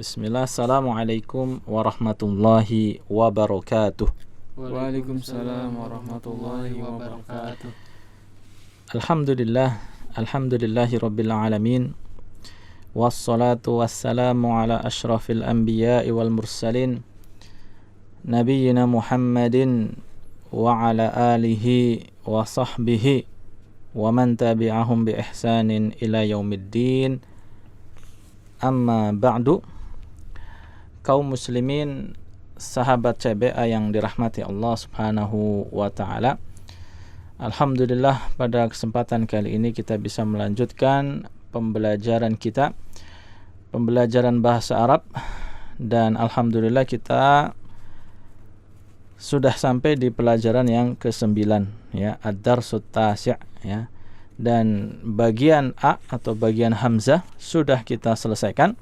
Bismillah. Assalamualaikum warahmatullahi wabarakatuh. Waalaikumsalam warahmatullahi wabarakatuh. Alhamdulillahi rabbil alamin. Wassalatu wassalamu ala ashrafil anbiya'i wal mursalin nabiyyina Muhammadin wa ala alihi wa sahbihi wa man tabi'ahum bi ihsanin ila yaumiddin. Amma ba'du. Kaum muslimin, sahabat CBA yang dirahmati Allah Subhanahu wa taala. Alhamdulillah, pada kesempatan kali ini kita bisa melanjutkan pembelajaran kita, pembelajaran bahasa Arab, dan alhamdulillah kita sudah sampai di pelajaran yang ke-9, ya, ad-darsut tasi', ya. Dan bagian A atau bagian hamzah sudah kita selesaikan.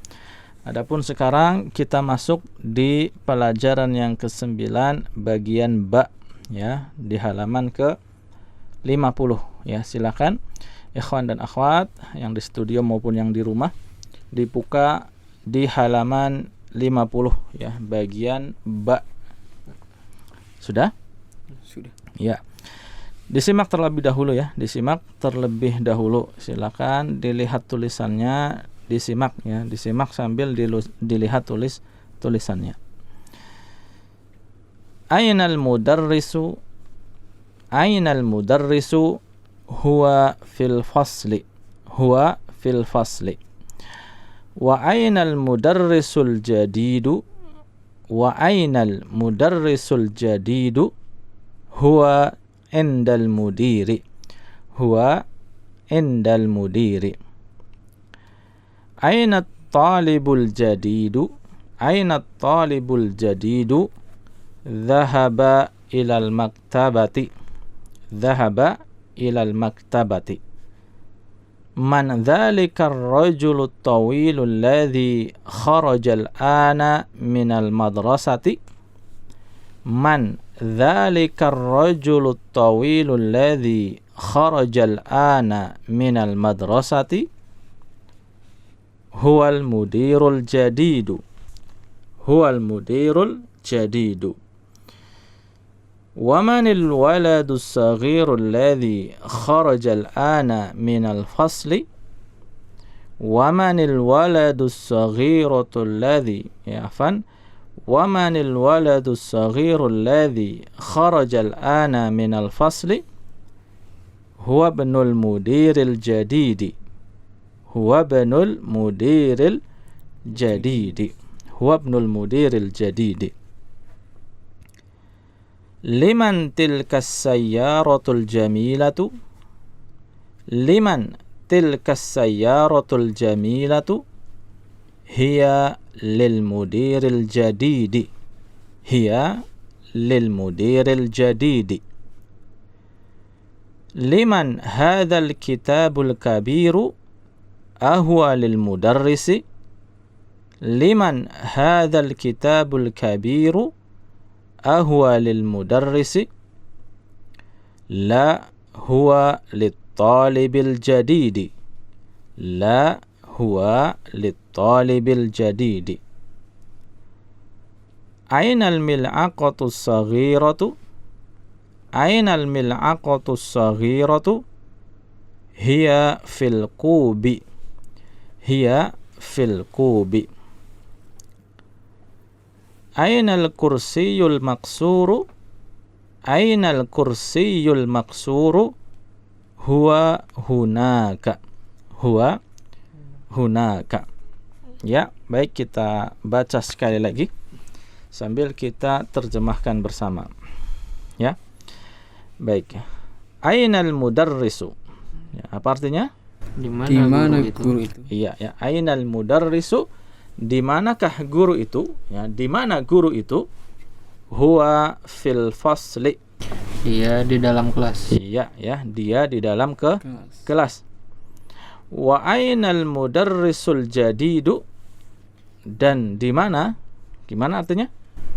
Adapun sekarang kita masuk di pelajaran yang ke-9 bagian ba, ya, di halaman ke-50, ya. Silakan ikhwan dan akhwat yang di studio maupun yang di rumah dibuka di halaman 50, ya, bagian ba. Sudah? Sudah. Ya. Disimak terlebih dahulu, ya, disimak terlebih dahulu. Silakan dilihat tulisannya, disimak, ya, disimak sambil dilihat tulisannya. Ainal mudarrisu huwa fil fasli wa ainal mudarrisul jadidu huwa indal mudiri aina talibul jadidu dhahaba ilal maktabati man dhalika ar-rajulu at-tawilu alladhi kharaja al-ana minal madrasati man dhalika ar-rajulu at-tawilu alladhi kharaja al-ana minal madrasati huwal mudirul jadidu wa manil waladu as-saghiru alladhi kharaja al-ana minal fasli wa manil waladu as-saghiratu alladhi ومن الولد الصغير الذي خرج الآن من الفصل هو ابن المدير الجديد لمن تلك السيارة الجميلة هي للمدير الجديد لمن هذا الكتاب الكبير أهو للمدرس لمن هذا الكتاب الكبير أهو للمدرس لا هو للطالب الجديد أين الملعقة الصغيرة هي في الكوب أين الكرسي المكسور هو hunaka. Ya, baik, kita baca sekali lagi sambil kita terjemahkan bersama. Ya. Baik. Ainal mudarrisu. Ya, apa artinya? Di mana guru itu? Iya, ya. Ainal mudarrisu, di manakah guru itu? Ya, di mana guru itu? Huwa fil fasli. Dia di dalam kelas. Iya, ya, dia di dalam kelas. Wa ainal mudarrisul jadidu, dan di mana? Gimana artinya?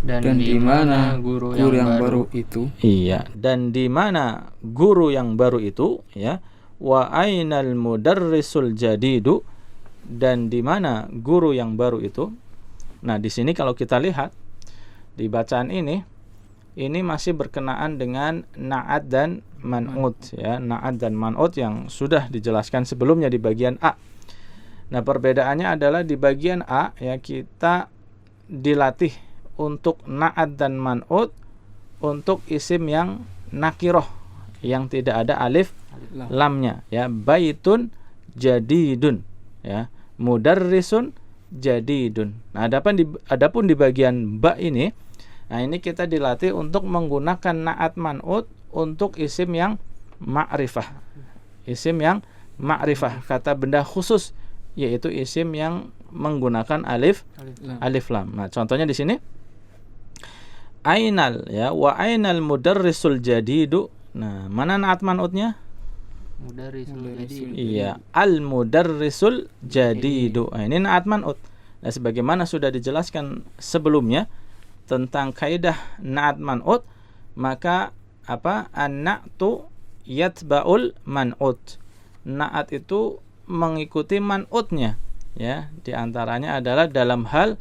Dan di mana guru yang baru itu? Iya, dan di mana guru yang baru itu, ya. Wa ainal mudarrisul jadidu, dan di mana guru yang baru itu? Nah, di sini kalau kita lihat di bacaan ini masih berkenaan dengan na'at dan man'ut ya, na'at dan man'ut yang sudah dijelaskan sebelumnya di bagian A. Nah, perbedaannya adalah di bagian A ya, kita dilatih untuk na'at dan man'ut untuk isim yang nakiroh yang tidak ada alif lamnya ya, baitun jadidun ya, mudarrisun jadidun. Nah, adapun di bagian ba ini, nah ini kita dilatih untuk menggunakan na'at man'ut untuk isim yang ma'rifah. Isim yang ma'rifah, kata benda khusus, yaitu isim yang menggunakan alif lam. Nah, contohnya di sini ainal ya, wa ainal mudarrisul jadidu. Nah, mana na'at man'utnya? Mudarrisul jadidu. Iya, al mudarrisul jadidu. Nah, ini na'at man'ut. Nah, sebagaimana sudah dijelaskan sebelumnya tentang kaidah na'at man'ut, maka apa? An-na'tu yatba'ul man'ut. Na'at itu mengikuti man'utnya ya. Di antaranya adalah dalam hal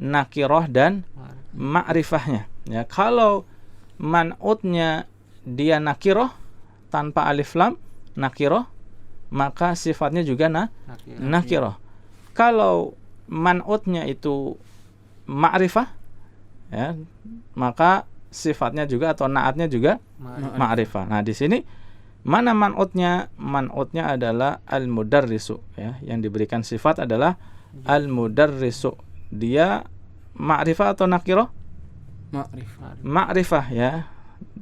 nakirah dan ma'rifahnya ya. Kalau man'utnya dia nakirah tanpa alif lam, nakirah, maka sifatnya juga nakirah. Kalau man'utnya itu ma'rifah ya, maka sifatnya juga atau na'atnya juga ma'rifah. Nah, di sini mana man'utnya? Man'utnya adalah al-mudarrisu ya, yang diberikan sifat adalah al-mudarrisu. Dia ma'rifah atau nakirah? Ma'rifah ya,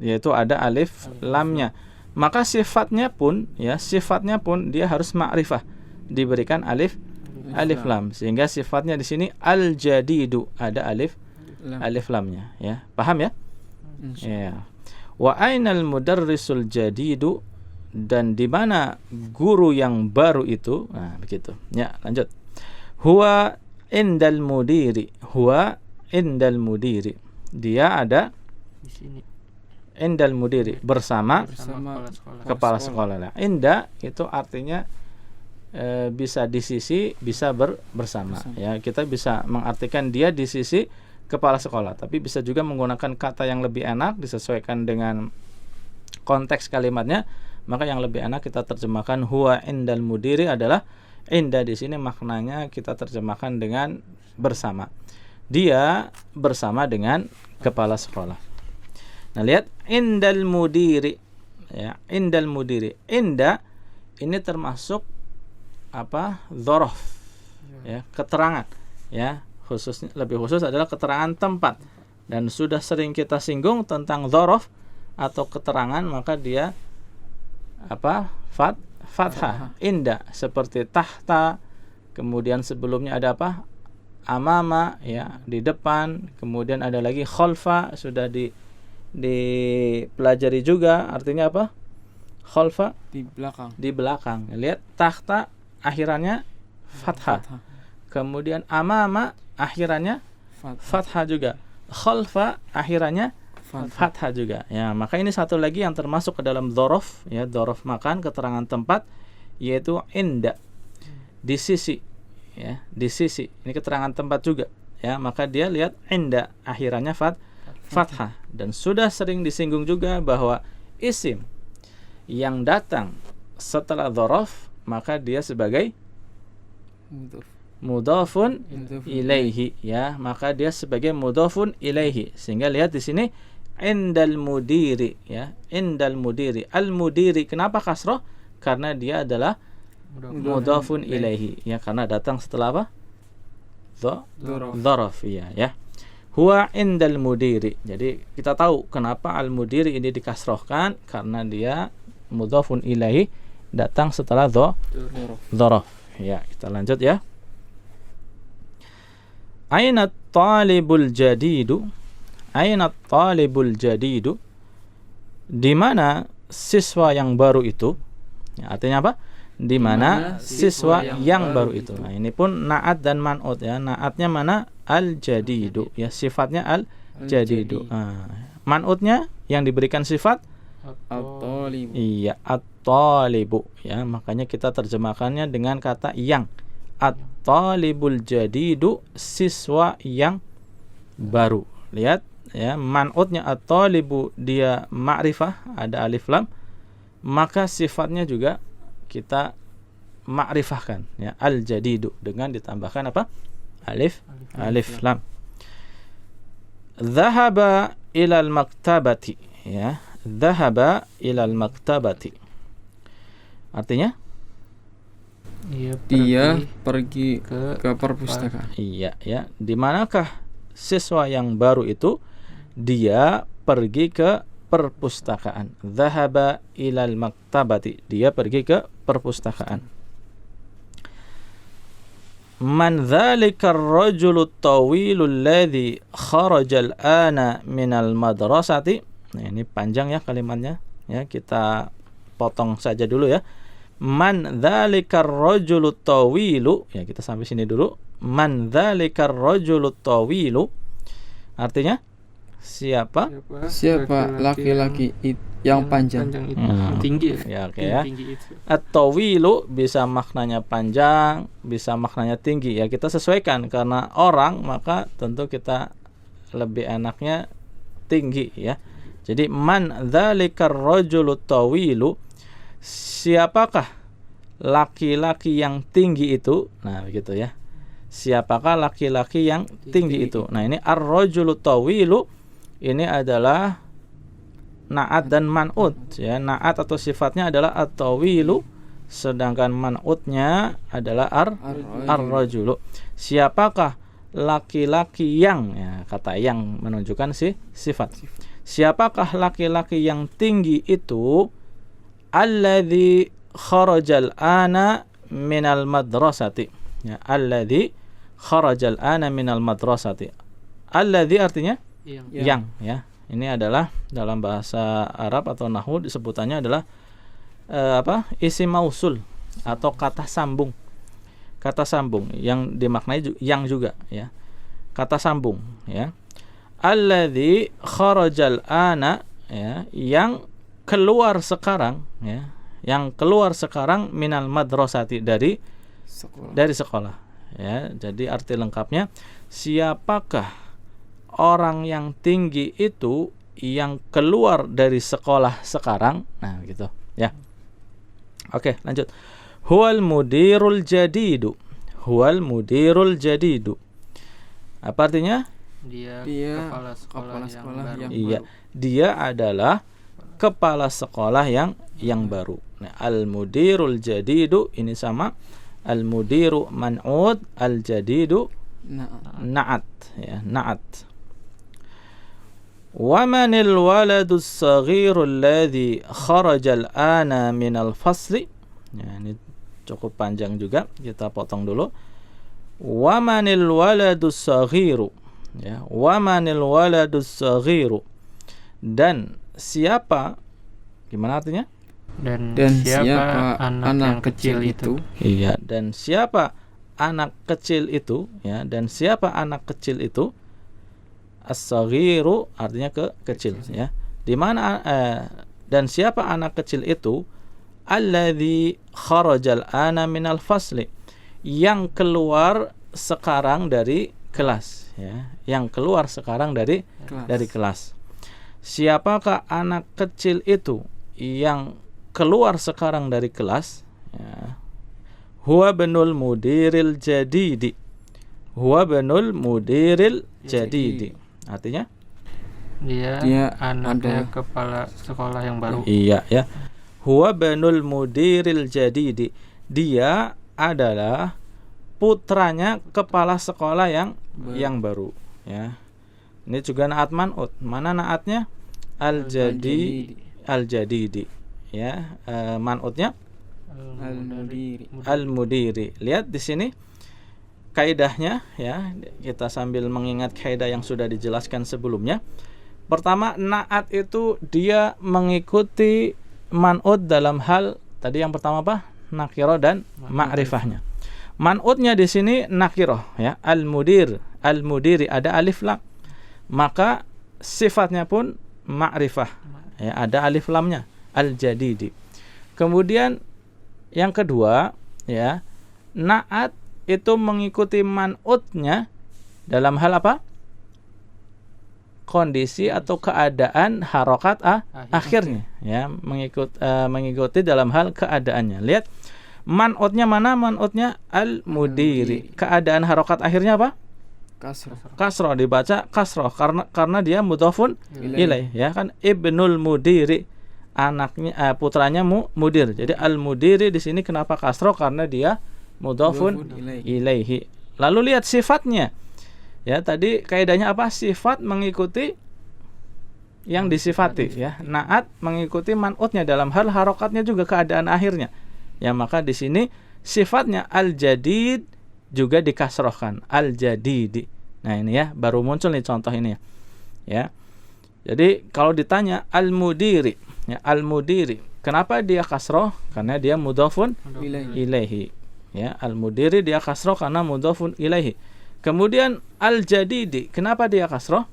yaitu ada alif lamnya. Maka sifatnya pun dia harus ma'rifah, diberikan alif lam, sehingga sifatnya di sini al-jadidu, ada alif lamnya ya. Paham ya? Ya. Wa ainal mudarrisul jadidu, dan di mana guru yang baru itu. Nah, begitu. Ya, lanjut. Huwa indal mudiri. Dia ada Di sini indal mudiri, bersama kepala sekolah. Nah, inda itu artinya bisa di sisi, bisa bersama ya. Kita bisa mengartikan dia di sisi kepala sekolah, tapi bisa juga menggunakan kata yang lebih enak disesuaikan dengan konteks kalimatnya. Maka yang lebih enak kita terjemahkan huwa indal mudiri adalah inda di sini maknanya kita terjemahkan dengan bersama. Dia bersama dengan kepala sekolah. Nah, lihat indal mudiri ya, indal mudiri. Inda ini termasuk apa? Dzaraf ya, keterangan ya. Lebih khusus adalah keterangan tempat, dan sudah sering kita singgung tentang dzaraf atau keterangan, maka dia apa? Fathah. Inda seperti tahta, kemudian sebelumnya ada apa? Amama ya, di depan, kemudian ada lagi khalfa, sudah dipelajari juga, artinya apa? Khalfa di belakang. Lihat tahta akhirannya fathah. Kemudian amama akhirannya fathah juga. Khalfa akhirannya fathah juga. Ya, maka ini satu lagi yang termasuk ke dalam dzaraf ya, dzaraf makan, keterangan tempat, yaitu inda. Di sisi ya, di sisi. Ini keterangan tempat juga ya, maka dia lihat inda akhirannya fathah. Dan sudah sering disinggung juga bahwa isim yang datang setelah dzaraf maka dia sebagai mudhafun ilaihi ya, maka dia sebagai mudhafun ilaihi. Sehingga lihat di sini indal mudiri ya, indal mudiri. Al mudiri kenapa kasrah? Karena dia adalah mudhafun ilaihi ya, karena datang setelah apa? Dzaraf ya. Huwa indal mudiri. Jadi kita tahu kenapa al mudiri ini dikasrohkan, karena dia mudhafun ilaihi, datang setelah dzaraf ya. Kita lanjut ya. Aina talibul jadidu? Aina talibul jadidu? Di mana siswa yang baru itu? Ya, artinya apa? Di mana siswa yang baru itu. Nah, ini pun na'at dan man'ut ya. Na'atnya mana? Al-jadidu ya, sifatnya al-jadidu. Man'utnya yang diberikan sifat at-talibu. Iya, at-talibu ya. Makanya kita terjemahkannya dengan kata yang. at-talibul jadidu, siswa yang baru. Lihat ya, man'utnya at-talibu dia ma'rifah, ada alif lam, maka sifatnya juga kita ma'rifahkan ya, al-jadidu, dengan ditambahkan apa? Alif lam. Dhahaba ilal maktabati ya, dhahaba ilal maktabati. Artinya dia pergi ke perpustakaan. Iya ya, di manakah siswa yang baru itu? Dia pergi ke perpustakaan. Dhahaba ilal maktabati, dia pergi ke perpustakaan. Man dzalika ar-rajulu at-tawilu alladhi kharaja al-ana minal madrasati. Nah, ini panjang ya kalimatnya ya, kita potong saja dulu ya. Man dzalika ar-rajulu at-tawilu, ya kita sampai sini dulu. Man dzalika ar-rajulu at-tawilu artinya siapa laki-laki yang panjang itu, tinggi ya, oke ya. At-tawilu bisa maknanya panjang, bisa maknanya tinggi ya, kita sesuaikan karena orang maka tentu kita lebih enaknya tinggi ya. Jadi man dzalikar rajulu tawilu, siapakah laki-laki yang tinggi itu? Nah begitu ya, siapakah laki-laki yang tinggi itu? Nah ini ar-rajulu tawilu ini adalah na'at dan man'ut ya. Na'at atau sifatnya adalah at-tawilu, sedangkan man'utnya adalah ar-rajulu. Siapakah laki-laki yang, ya, kata yang menunjukkan sifat. Siapakah laki-laki yang tinggi itu? Alladzi kharajal ana minal madrasati ya, alladzi kharajal ana minal madrasati. Alladzi artinya yang ya. Ini adalah dalam bahasa Arab atau nahwu disebutannya adalah isim mausul atau kata sambung. Kata sambung yang dimaknai yang juga ya. Kata sambung ya. Alladzi kharajal ana ya, yang keluar sekarang ya. Yang keluar sekarang minal madrasati dari sekolah ya. Jadi arti lengkapnya, siapakah orang yang tinggi itu yang keluar dari sekolah sekarang? Nah gitu ya. Oke lanjut. Huwal mudirul jadidu. Huwal mudirul jadidu. Apa artinya? Dia kepala sekolah yang iya, baru. Dia adalah kepala sekolah yang baru. Nah, al-mudirul jadidu ini sama al-mudiru man'ud, al-jadidu na'at ya, na'at. Wa manil waladus saghiru alladhi kharajal ana minal fasli. Ya, ini cukup panjang juga, kita potong dulu. Wa manil waladus saghiru ya, wa manil waladus saghiru, dan siapa, gimana artinya? Dan siapa anak kecil itu? Iya, dan siapa anak kecil itu ya, dan siapa anak kecil itu? As-saghiru artinya kecil ya. Di mana dan siapa anak kecil itu? Alladzi kharajal ana minal fasli, yang keluar sekarang dari kelas ya, yang keluar sekarang dari kelas. Siapakah anak kecil itu yang keluar sekarang dari kelas ya? Huwa benul mudiril jadidi. Huwa benul mudiril jadidi. Artinya dia anaknya kepala sekolah yang baru. Iya ya. Huwa banul mudiril jadidi. Dia adalah putranya kepala sekolah yang baru ya. Ini juga naat man'ut. Mana naatnya? Al-jadidi ya. Man'utnya al-mudiri. Lihat di sini kaidahnya ya, kita sambil mengingat kaidah yang sudah dijelaskan sebelumnya. Pertama, naat itu dia mengikuti man'ut dalam hal tadi yang pertama apa? Nakirah dan ma'rifahnya. Man'utnya di sini nakirah ya, al-mudiri ada alif lam. Maka sifatnya pun ma'rifah ya, ada alif lamnya, al-jadidi. Kemudian yang kedua ya, naat itu mengikuti man'utnya dalam hal apa? Kondisi atau keadaan harokat akhirnya, ya, mengikuti dalam hal keadaannya. Lihat man'utnya mana? Man'utnya al-mudiri. Keadaan harokat akhirnya apa? Kasroh, dibaca kasroh karena dia mudhofun ilaih, ya kan, ibnul mudiri, anaknya putranya mudir. Jadi al-mudiri di sini kenapa kasroh? Karena dia mudhofun ilaihi. Lalu lihat sifatnya. Ya, tadi kaidahnya apa? Sifat mengikuti yang disifati, ya. Naat mengikuti man'utnya dalam hal harokatnya juga keadaan akhirnya. Ya, maka di sini sifatnya al-jadid juga dikasrohkan, al-jadidi. Nah, ini ya, baru muncul nih contoh ini ya. Ya. Jadi kalau ditanya al-mudiri, ya, al-mudiri, kenapa dia kasroh? Karena dia mudhofun ilaihi. Ya, al-mudiri dia kasroh karena mudhofun ilaihi. Kemudian al-jadidi, kenapa dia kasroh?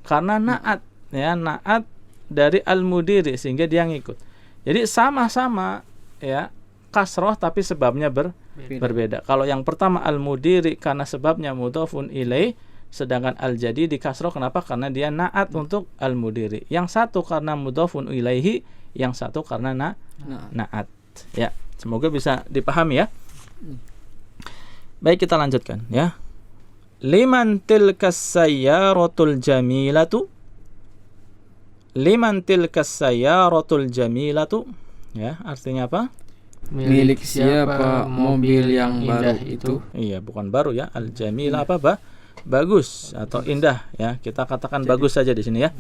Karena naat, ya, naat dari al-mudiri sehingga dia ngikut. Jadi sama-sama, ya, kasroh tapi sebabnya berbeda. Kalau yang pertama al-mudiri karena sebabnya mudhofun ilaih, sedangkan al-jadidi kasroh kenapa? Karena dia naat untuk al-mudiri. Yang satu karena mudhofun ilaihi, yang satu karena naat. Ya, semoga bisa dipahami ya. Baik, kita lanjutkan ya. Liman tilkas sayyaratul jamilatu. Liman tilkas sayyaratul jamilatu. Ya, artinya apa? Milik siapa mobil yang baru itu? Iya, bukan baru ya. Al-jamilah apa, bagus atau indah ya. Kita katakan bagus saja di sini ya.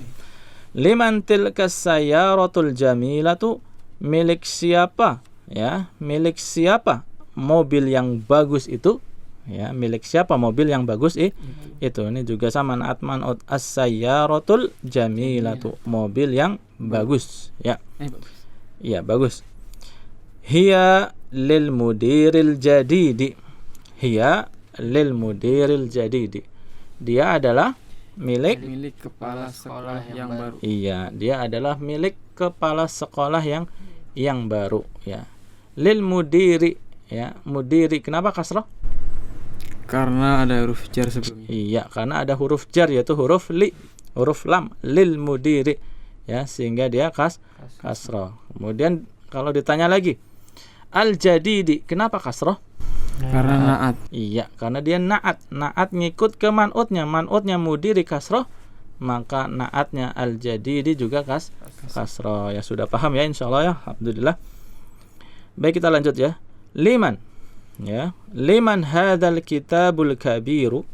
Liman tilkas sayyaratul jamilatu, milik siapa ya? Milik siapa mobil yang bagus itu, ya, milik siapa mobil yang bagus itu. Ini juga sama naat man'ut as-sayyaratul jamilatu, mobil yang bagus ya. Iya, bagus. Hiya lil mudiril jadidi. Hiya lil mudiril jadidi. Dia adalah milik kepala sekolah yang baru. Iya, dia adalah milik kepala sekolah yang baru ya. Lil mudiri, ya, mudiri kenapa kasrah? Karena ada huruf jar sebelumnya. Iya, karena ada huruf jar yaitu huruf lam, lil mudiri ya, sehingga dia kasrah. Kemudian kalau ditanya lagi al-jadidi kenapa kasrah? Karena naat. Iya, karena dia naat ngikut ke man'utnya mudiri kasrah, maka naatnya al-jadidi juga kasrah. Ya, sudah paham ya insyaallah ya, alhamdulillah. Baik, kita lanjut ya. Liman, ya, liman hadzal kitabul kabiru.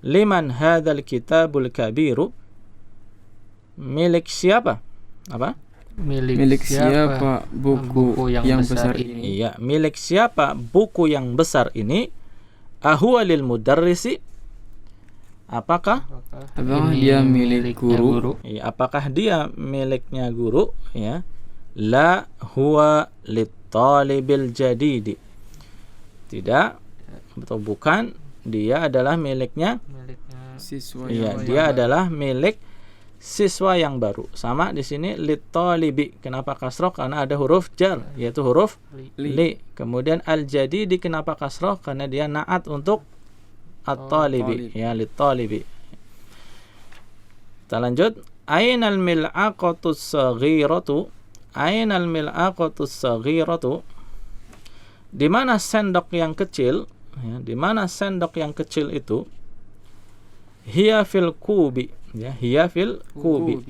Liman hadzal kitabul kabiru, milik siapa? Apa? Milik siapa buku yang besar ini? Iya, milik siapa buku yang besar ini? Ahuwa lil mudarrisi, apakah dia milik guru? Iya, apakah dia miliknya guru? Ya. La huwa lit talibil jadidi. Tidak, atau bukan, dia adalah miliknya siswa. Iya, dia adalah milik siswa yang baru. Sama di sini lit talibi. Kenapa kasroh? Karena ada huruf jar yaitu huruf li. Kemudian al jadidi kenapa kasroh? Karena dia naat untuk at-talibi, ya, lit talibi. Kita lanjut. Ainal mil'aqatus saghiratu. Ainal mil'aqatus saghiratu. Di mana sendok yang kecil? Ya, di mana sendok yang kecil itu? Hiya fil kubi, ya, hiya fil kubi.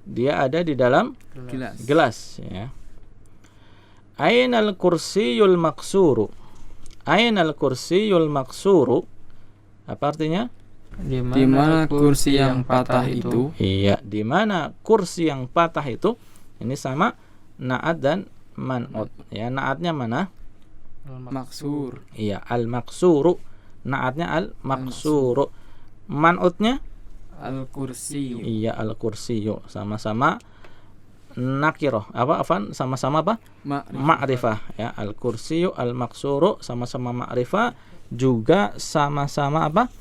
Dia ada di dalam gelas ya. Ainal kursiyul maksuru. Ainal kursiyul maksuru. Apa artinya? Di mana kursi yang patah itu? Iya, di mana kursi yang patah itu? Ini sama naat dan man'ut. Ya, naatnya mana? Maksur. Iya, al-maksuru. Naatnya al-maksuru. Man'utnya al-kursiyu. Iya, al-kursiyu. Sama-sama nakiroh. Afan? Sama-sama apa? Ma'rifah. Ya, al-kursiyu, al-maksuru sama-sama ma'rifah, juga sama-sama apa?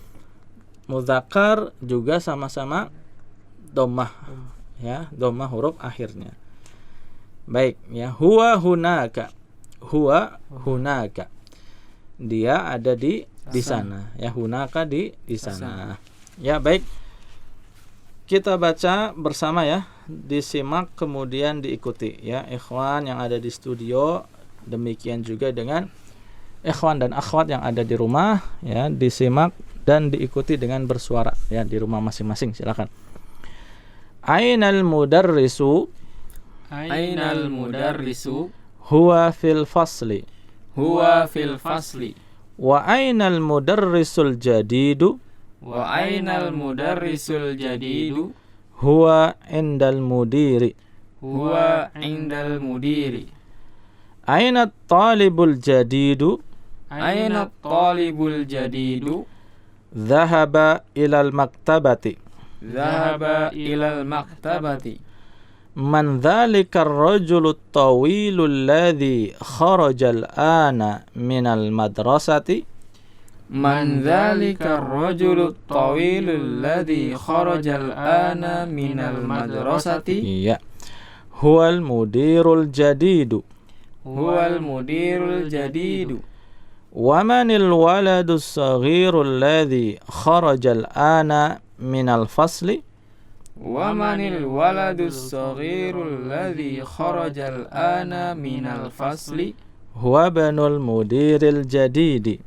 Mudzakkar, juga sama-sama dhammah. Ya, dhammah huruf akhirnya. Baik, ya, huwa hunaka. Huwa hunaka. Dia ada di sana. Ya, hunaka di sana. Ya, baik. Kita baca bersama ya, disimak kemudian diikuti ya, ikhwan yang ada di studio, demikian juga dengan ikhwan dan akhwat yang ada di rumah ya, disimak dan diikuti dengan bersuara ya di rumah masing-masing. Silakan. Ainal mudarrisu huwa fil fasli wa ainal mudarrisul jadidu huwa indal mudiri aina talibul jadidu dhahaba ilal maktabati man dhalika ar-rajulu at-tawilu alladhi kharaja al-ana minal madrasati Man dzalika ar-rajulu at-tawilu alladhi kharaja al-ana minal madrasati. Iya. Huwal mudirul jadidu. Wa manil waladu as-saghiru alladhi kharaja al-ana minal fasli. Wa manil waladu as-saghiru alladhi kharaja al-ana minal fasli. Huwa banul mudiril jadidi.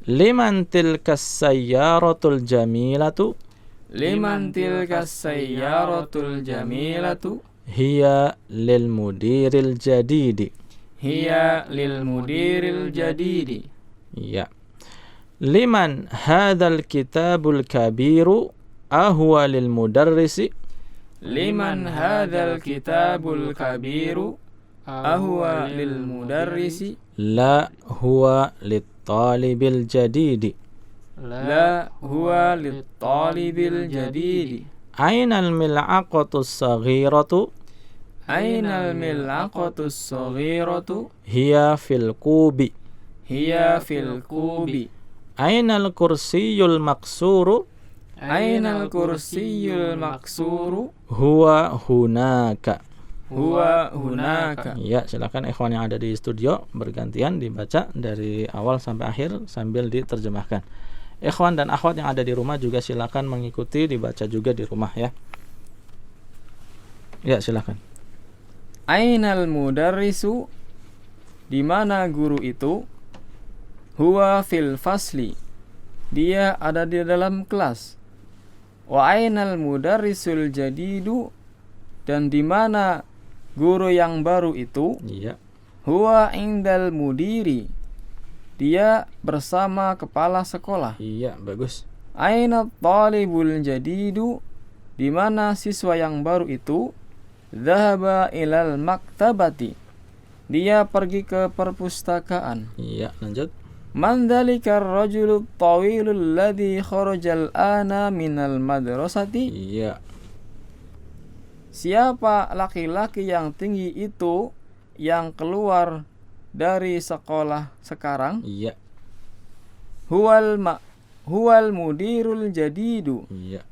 Liman tilka sayyaratul jamilatu hiya lil mudiril jadidi. Ya. Liman hadzal kitabul kabiru ahwa lil mudarrisi ahwa lil mudarrisi la huwa lit talibil jadidi. Ainal mil'aqatu as-saghiratu hiya fil kubi. Ainal kursiyul maksuru huwa hunaka. Ya, silakan ikhwan yang ada di studio bergantian dibaca dari awal sampai akhir sambil diterjemahkan. Ikhwan dan akhwat yang ada di rumah juga silakan mengikuti, dibaca juga di rumah ya. Ya, silakan. Ainal mudarrisu, di mana guru itu? Huwa fil fasli, dia ada di dalam kelas. Wa ainal mudarrisul jadidu, dan di mana guru yang baru itu? Iya. Huwa indal mudiri, dia bersama kepala sekolah. Iya, bagus. Aina talibul jadidu, di mana siswa yang baru itu? Dhahaba ilal maktabati, dia pergi ke perpustakaan. Iya, lanjut. Man dzalikar rajulu tawilul ladzi kharajal ana minal madrasati. Iya. Siapa laki-laki yang tinggi itu yang keluar dari sekolah sekarang? Iya. Huwal mudirul jadidu. Iya.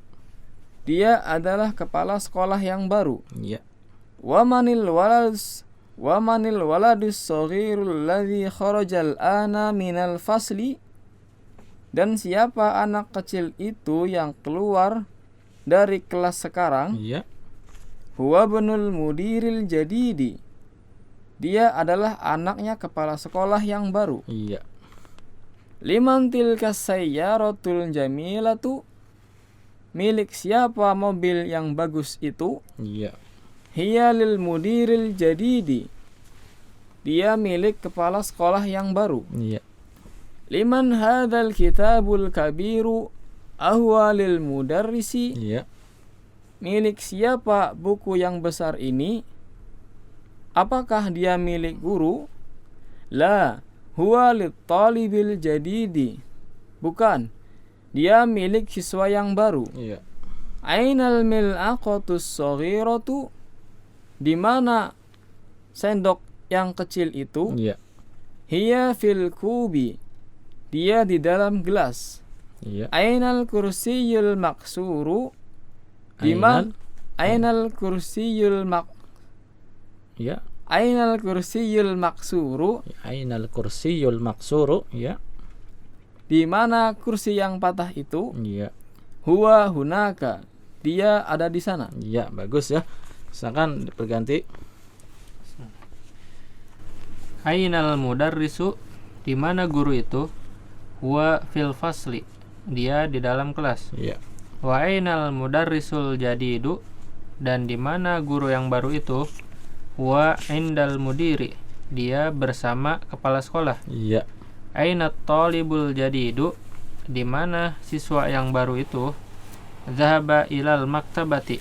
Dia adalah kepala sekolah yang baru. Iya. Wa manil waladus saghirul ladzi kharajal ana minal fasli. Dan siapa anak kecil itu yang keluar dari kelas sekarang? Iya. Huwa bunul mudiril jadidi, dia adalah anaknya kepala sekolah yang baru. Iya. Liman tilka sayyaratul jamilatu, milik siapa mobil yang bagus itu? Iya. Hiya lil mudiril jadidi, dia milik kepala sekolah yang baru. Iya. Liman hadzal kitabul kabiru ahwa lil mudarrisi, Iya. milik siapa buku yang besar ini? Apakah dia milik guru? La, huwa lit talibil jadidi, bukan, dia milik siswa yang baru. Iya. Ainal mil'aqatus saghiratu, di mana sendok yang kecil itu? Iya. Hiya fil kubi, dia di dalam gelas. Iya. Ainal kursiyul maksuru, di mana ainal kursiyul Iya. Ainal kursiyul maksuru. Ainal kursiyul maksuru, ya. Di mana kursi yang patah itu? Iya. Huwa hunaka. Dia ada di sana. Iya, bagus ya. Silakan berganti. Ainal mudarrisu, di mana guru itu? Huwa fil fasli, dia di dalam kelas. Iya. Wa ainal mudarrisul jadidu, dan di mana guru yang baru itu? Huwa indal mudiri, dia bersama kepala sekolah. Iya. Ainat talibul jadidu, di mana siswa yang baru itu? Zahaba ilal maktabati,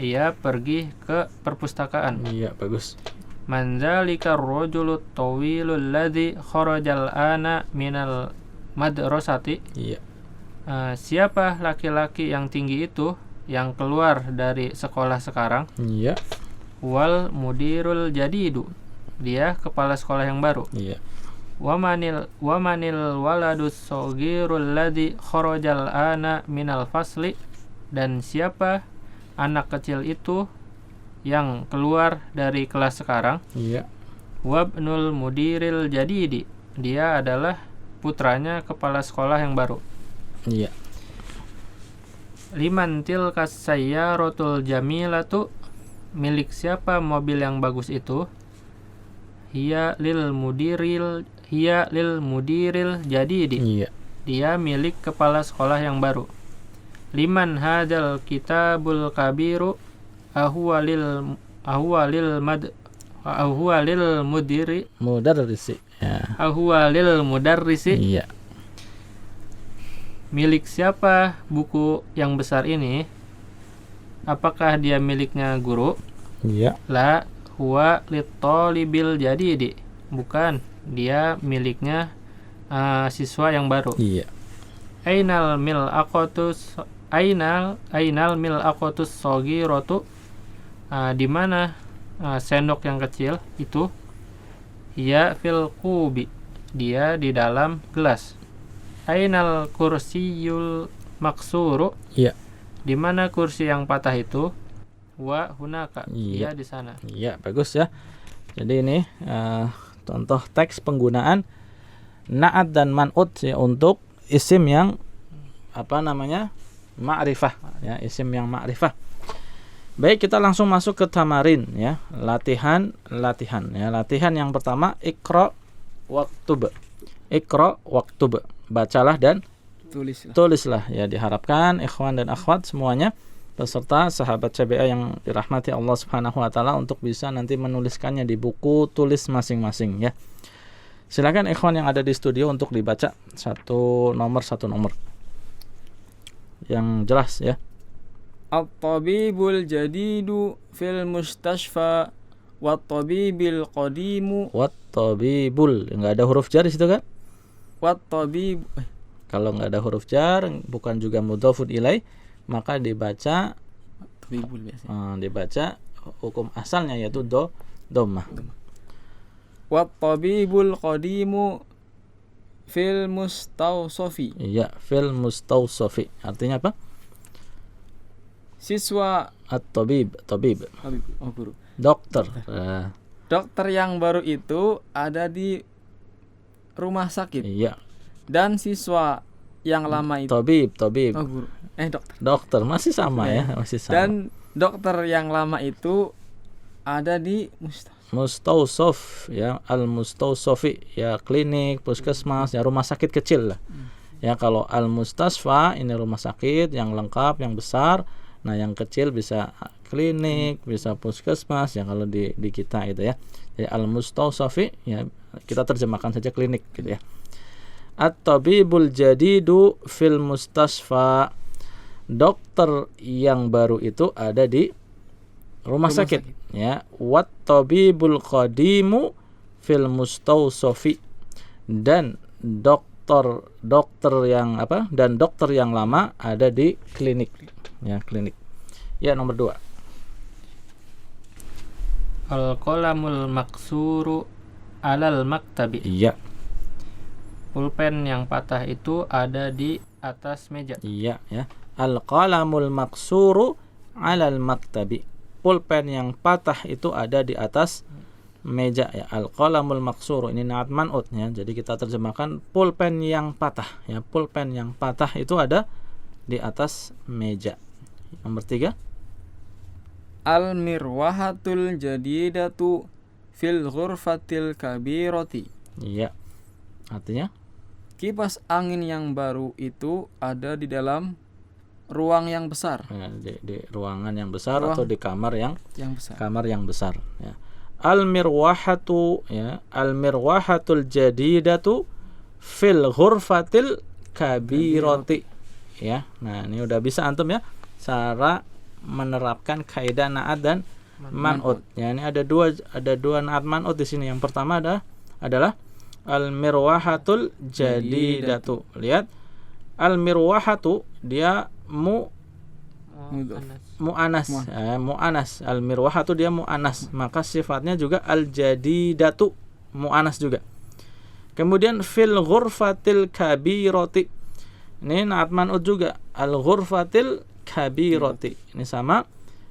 ia pergi ke perpustakaan. Iya, bagus. Manzalika rojulu tawilul ladzi kharajal ana minal madrasati. Iya. Siapa laki-laki yang tinggi itu yang keluar dari sekolah sekarang? Iya. Wal mudirul jadidu, dia kepala sekolah yang baru. Iya. Wamanil waladus sogirul ladzi kharajal ana minal fasli, dan siapa anak kecil itu yang keluar dari kelas sekarang? Iya. Wabnul mudiril jadidi, dia adalah putranya kepala sekolah yang baru. Iya. Liman tilkas sayyaratul jamilatu, milik siapa mobil yang bagus itu? Hiya lil mudiril jadidi, Iya. dia milik kepala sekolah yang baru. Liman hadzal kitabul kabiru, ahuwa lil mudiri Mudarrisi. Ya. ahuwa lil mudarrisi, Iya. milik siapa buku yang besar ini? Apakah dia miliknya guru? Iya. La huwa litolibil jadidi, bukan, dia miliknya siswa yang baru. Iya. Ainal mil aqotus sogirotu, di mana sendok yang kecil itu? Hiya fil qubi, dia di dalam gelas. Ainal kursiyul maksuru, Iya. di mana kursi yang patah itu? Wa hunaka, Iya. dia di sana. Iya, bagus ya. Jadi ini contoh teks penggunaan na'at dan man'ut ya, untuk isim yang ma'rifah ya, isim yang ma'rifah. Baik, kita langsung masuk ke tamarin ya, latihan ya. Latihan yang pertama, iqra waktub. Iqra waktub, bacalah dan tulislah ya. Diharapkan ikhwan dan akhwat semuanya beserta sahabat CBA yang dirahmati Allah Subhanahu wa taala untuk bisa nanti menuliskannya di buku tulis masing-masing ya. Silakan ikhwan yang ada di studio untuk dibaca satu nomor yang jelas ya. At-tabibul jadidu fil mustashfa wat-tabibil qadimu. Wat-tabibul, enggak ada huruf jar di situ kan? Wat-tabib, kalau enggak ada huruf jar, bukan juga mudhafun ilaih, maka dibaca tabibul biasa. Dibaca hukum asalnya yaitu dhammah. Wat-tabibul qadimu fil mustawsafi. Iya, fil mustawsafi. Artinya apa? Siswa At-tabib. Oh, guru. Dokter. Dokter yang baru itu ada di rumah sakit. Iya. Dan siswa yang lama itu Tabib. Oh, guru. Dokter. Dokter masih sama ya, masih sama. Dan dokter yang lama itu ada di mustawsaf ya, al-mustawsafi ya, klinik, puskesmas ya, rumah sakit kecil lah. Ya, kalau al-mustasfa ini rumah sakit yang lengkap, yang besar. Nah, yang kecil bisa klinik, bisa puskesmas ya kalau di kita itu ya. Jadi al-mustawsafi ya, kita terjemahkan saja klinik gitu ya. At-tabibul jadidu fil mustasfa, dokter yang baru itu ada di rumah sakit ya. Wat tabibul qadimu fil mustawsafi, dan dokter yang lama ada di klinik ya, klinik ya. Nomor 2, al qalamul maksuru alal maktabi. Iya. Pulpen yang patah itu ada di atas meja. Iya ya. Al qalamul maksuru alal maktabi, pulpen yang patah itu ada di atas meja ya. Al-qalamul maksur ini naat man'ut ya. Jadi kita terjemahkan pulpen yang patah ya. Pulpen yang patah itu ada di atas meja. Nomor 3. Al-mirwahatul jadidatu fil ghurfatil kabirati. Iya. Artinya Kipas angin yang baru itu ada di dalam ruang yang besar. ya, di ruangan yang besar Ruang atau di kamar yang besar. besar ya. Al-mirwahatu ya. Al-mirwahatul jadidatu fil ghurfatil kabirati ya. Nah, ini udah bisa antum ya cara menerapkan kaidah naat dan man'ut. Ya, ini ada dua naat man'ut di sini. Yang pertama adalah al-mirwahatul jadidatu. Lihat, al-mirwahatu dia mu'anas. Mu'anas. Al-mirwahatu dia mu'anas, maka sifatnya juga al-jadidatu mu'anas juga. Kemudian fil ghurfatil kabirati. Ini naat man'ut juga. Al-ghurfatil kabirati. Ini sama.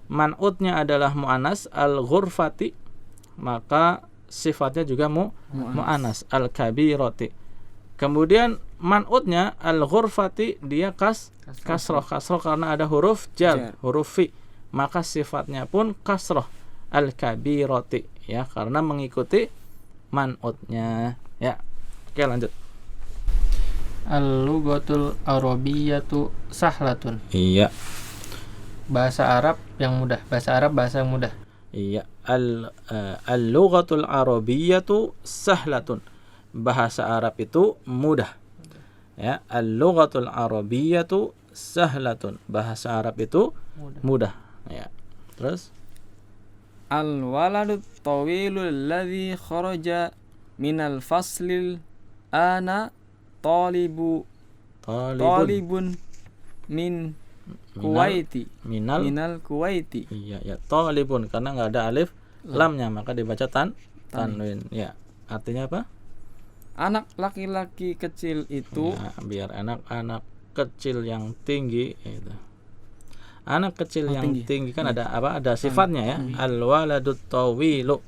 Man'utnya adalah mu'anas, al-ghurfati, maka sifatnya juga mu'anas, al-kabirati. Kemudian man'utnya al-ghurfati dia kasroh karena ada huruf jar, huruf fi, maka sifatnya pun kasroh, al-kabirati ya, karena mengikuti man'utnya ya. Oke, lanjut. Al-lughatul arabiyyatu sahlatun. Iya. Bahasa Arab yang mudah. Bahasa Arab bahasa yang mudah. Iya. Al-lughatul arabiyyatu sahlatun. Bahasa Arab itu mudah. Ya, al-lughatul arabiyyatu sahlatun. Bahasa Arab itu mudah. Ya. Terus Al-waladut tawilul ladzi kharaja minal faslil ana talibun min Kuwaiti. Minal Kuwaiti. Iya, ya, talibun karena enggak ada alif lamnya maka dibaca tanwin. Ya, artinya apa? Anak laki-laki kecil itu ya, biar anak kecil yang tinggi itu. Anak kecil yang tinggi kan ada apa? Ada sifatnya ya. Al-waladut tawilu.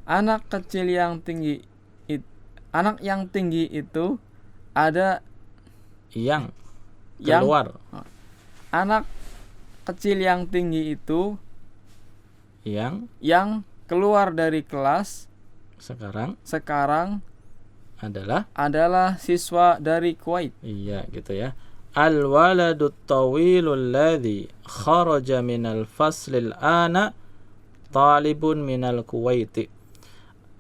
Anak kecil yang tinggi anak yang tinggi itu ada yang keluar. Anak kecil yang tinggi itu yang keluar dari kelas sekarang adalah siswa dari Kuwait. Iya, gitu ya. Al-waladut tawilul ladzi kharaja minal faslil ana talibun minal Kuwaiti.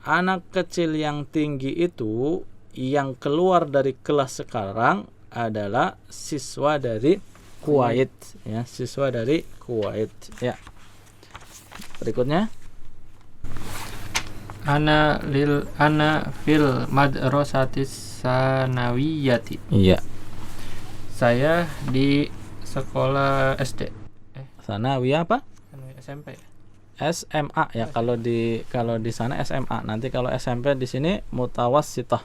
Anak kecil yang tinggi itu yang keluar dari kelas sekarang adalah siswa dari Kuwait ya, siswa dari Kuwait ya. Berikutnya Ana fil madrasatis sanawiyati. Iya. Saya di sekolah SD. Sanawiyah apa? SMP. SMA ya, kalau di sana SMA. Nanti kalau SMP di sini mutawassithah.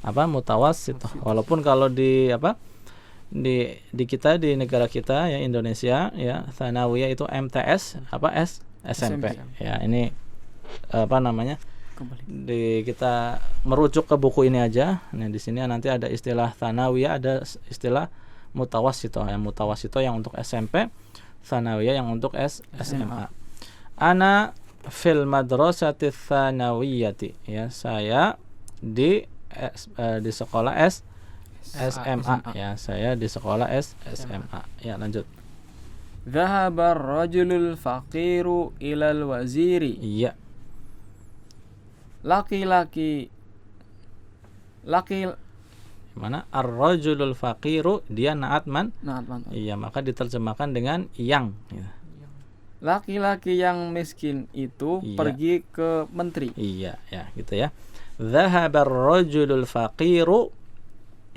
Apa? Mutawassithah. Walaupun kalau di di kita, di negara kita ya, Indonesia ya, Tsanawiyah itu MTS SMP. Ya, ini kita merujuk ke buku ini aja. Nah, di sini nanti ada istilah Tsanawiyah, ada istilah mutawassithah. Yang mutawassithah yang untuk SMP, Tsanawiyah yang untuk SMA. Ana fil madrasati tsanawiyati ya, saya di sekolah SMA ya, saya di sekolah SMA ya. Lanjut. Dhahabar rajulul faqiru ilal waziri. Iya. Laki Mana ar-rajulul faqiru dia naat man. Iya, maka diterjemahkan dengan yang ya. Laki-laki yang miskin itu pergi ke menteri. Iya, ya, gitu ya. Dhahabar rajulul faqiru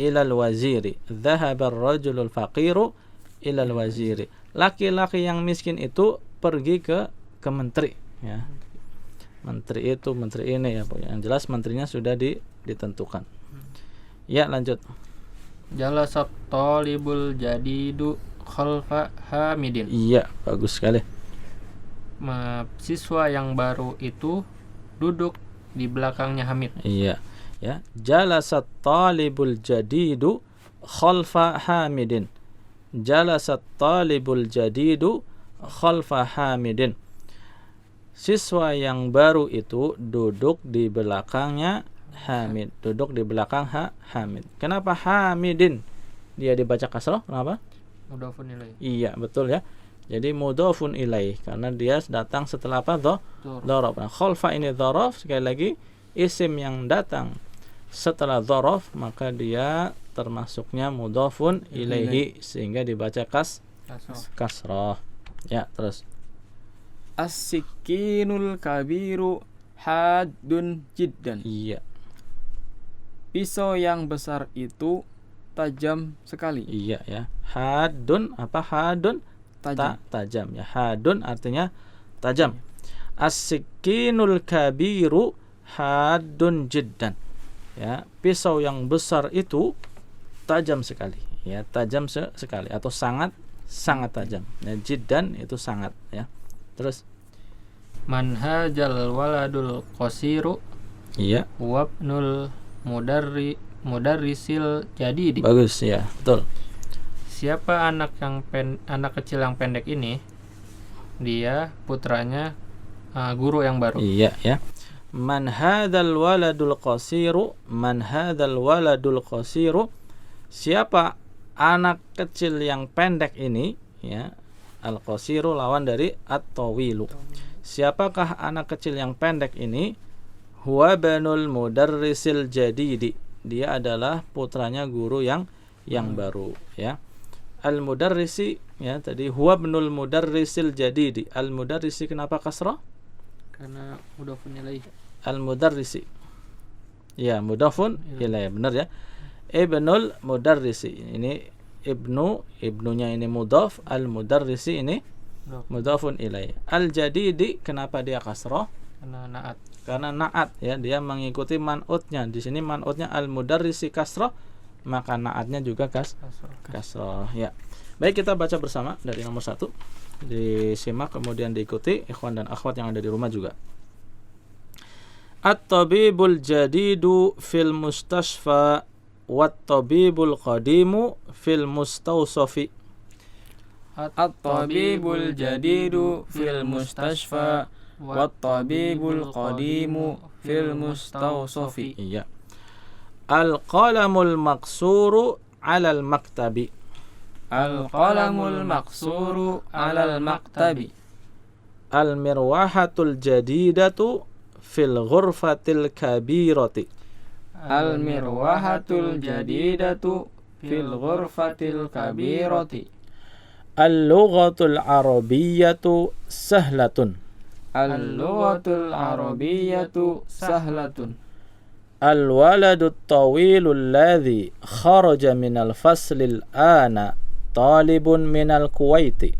ilal waziri. Dhahabar rajulul faqiru ilal waziri. Laki-laki yang miskin itu pergi ke menteri ya. Menteri itu, menteri ini ya, yang jelas menterinya sudah ditentukan. Ya, lanjut. Jalasat talibul jadidu khalfa hamidin. Iya, bagus sekali. siswa yang baru itu duduk di belakangnya Hamid. Iya, ya. Jalasat talibul jadidu khalfa Hamidin. Jalasat talibul jadidu khalfa Hamidin. Siswa yang baru itu duduk di belakangnya Hamid. Duduk di belakang Hamid. Kenapa Hamidin? Dia dibaca kasrah, kenapa? Mudhofun ilaih. Iya, betul ya. Jadi mudhofun ilaih karena dia datang setelah apa? Dzaraf. Nah, khalfa ini dzaraf, sekali lagi isim yang datang setelah dzaraf maka dia termasuknya mudhofun ilaihi sehingga dibaca kasrah. Ya, terus. As-sikinul kabiru haddun jiddan. Iya. Pisau yang besar itu tajam sekali. Iya ya. Hadun apa hadun? Tajam. Tajam ya. Hadun artinya tajam. As-sikinul kabiru hadun jiddan. Ya, pisau yang besar itu tajam sekali. Ya, tajam sekali atau sangat tajam. Ya, jiddan itu sangat ya. Terus Manhajal waladul qasiru iya. wabnul mudarrisil jadidi. Bagus ya, betul. Siapa anak kecil yang pendek ini? Dia putranya guru yang baru. Iya ya. Man hadzal waladul qasiru? Man hadzal waladul qasiru? Siapa anak kecil yang pendek ini? Ya. Al-qasiru lawan dari at-tawilu. Siapakah anak kecil yang pendek ini? Huwa banul mudarrisil jadidi. Dia adalah putranya guru yang baru ya. Al-mudarrisi ya, tadi huwa banul mudarrisil jadidi. Al-mudarrisi kenapa kasrah? Karena mudhofun ilaih. Al-mudarrisi. Ya, mudhafun ilaih, benar ya. Ibnul mudarrisi. Ini ibnunya ini mudhaf, al-mudarrisi ini mudhafun ilaih. Al-jadidi kenapa dia kasrah? Karena na'at ya, dia mengikuti man'utnya. Di sini man'utnya al-mudarrisi kasrah, maka na'atnya juga kasrah ya. Baik, kita baca bersama dari nomor 1. Disimak kemudian diikuti ikhwan dan akhwat yang ada di rumah juga. At-tabibul jadidu fil mustashfa wat-tabibul qadimu fil mustawsafi. At-tabibul jadidu fil mustashfa wat-tabibul qadimu fil mustawsafi. Iya. Al-qalamul maqsuru 'alal maktabi. Al-qalamul maqsuru 'alal maktabi. Al-mirwahatul jadidatu fil ghurfatil kabirati. Al-mirwahatul jadidatu fil ghurfatil kabirati. Al-lughatul arabiyyatu sahlatun. Al-lughatul arabiyyatu sahlatun. Al-waladut tawilul ladzi kharaja minal faslil ana talibun minal kuwaiti.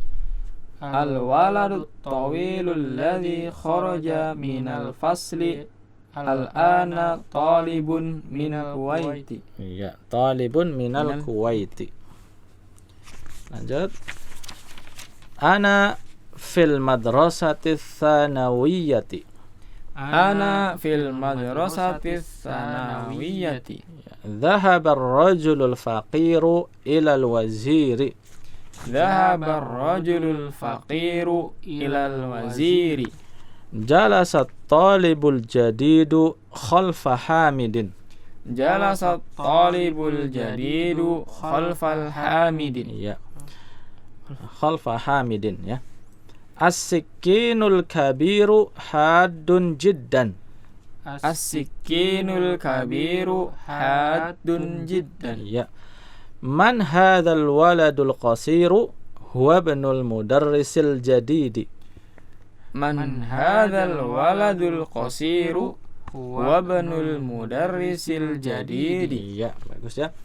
Al-waladut tawilul ladzi kharaja minal fasli al-ana talibun minal kuwaiti. Iya, talibun minal kuwaiti. Lanjut. Ana fil madrasati tsanawiyyati. Ana fil madrasati tsanawiyyati. Dhahaba ar-rajulul faqiru ila al-waziri. Dhahaba ar-rajulul faqiru ila al-waziri. Jalasa at-talibul jadidu khalfa Hamidin. Jalasa at-talibul jadidu khalfal Hamidin. Ya. Khalfa Hamidin ya. As-sikinul kabiru haddun jiddan. As-sikinul kabiru haddun jiddan. Ya. Man hadzal waladul qasiru huwa ibnul mudarrisil jadidi. Man hadzal waladul qasiru huwa ibnul mudarrisil jadidi. Iya, bagus ya.